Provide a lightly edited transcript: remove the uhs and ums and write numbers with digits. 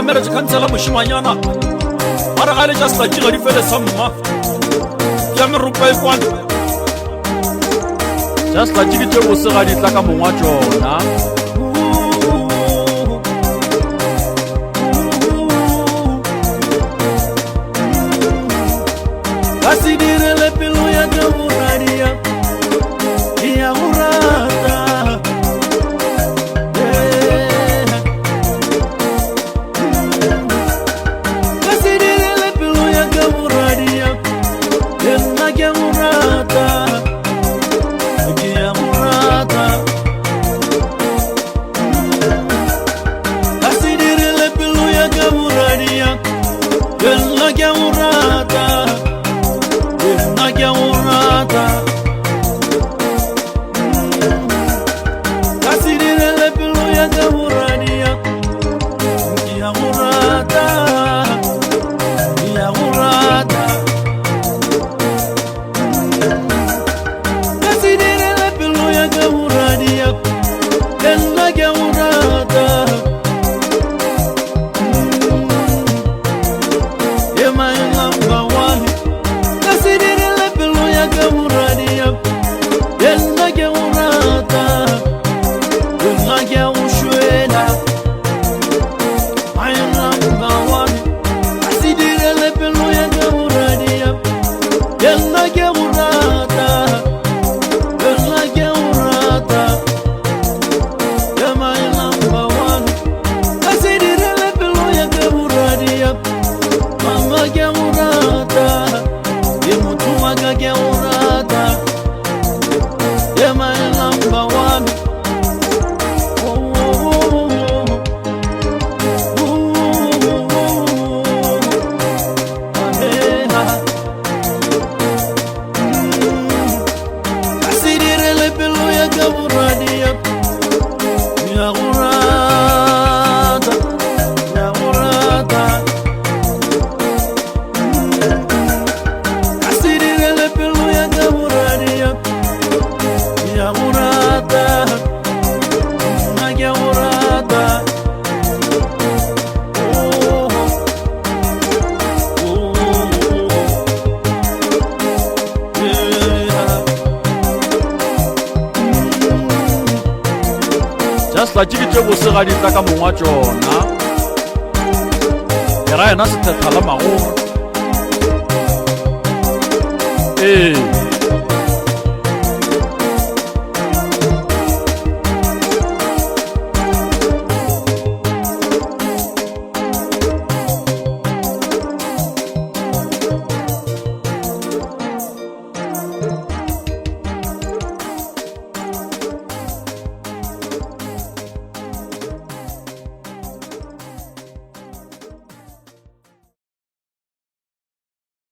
Maredi cancela moshimanyana mara ga le just la tšhiga di fele samma ya merupa e kwana just la tšhigi tše bose ga di tla ka mongwa tšona ka se direle pelo ya ka boradia ya borata just la tšhigi tše bose ga di tla ka mongwa tšona ke ra yena sethetha la magora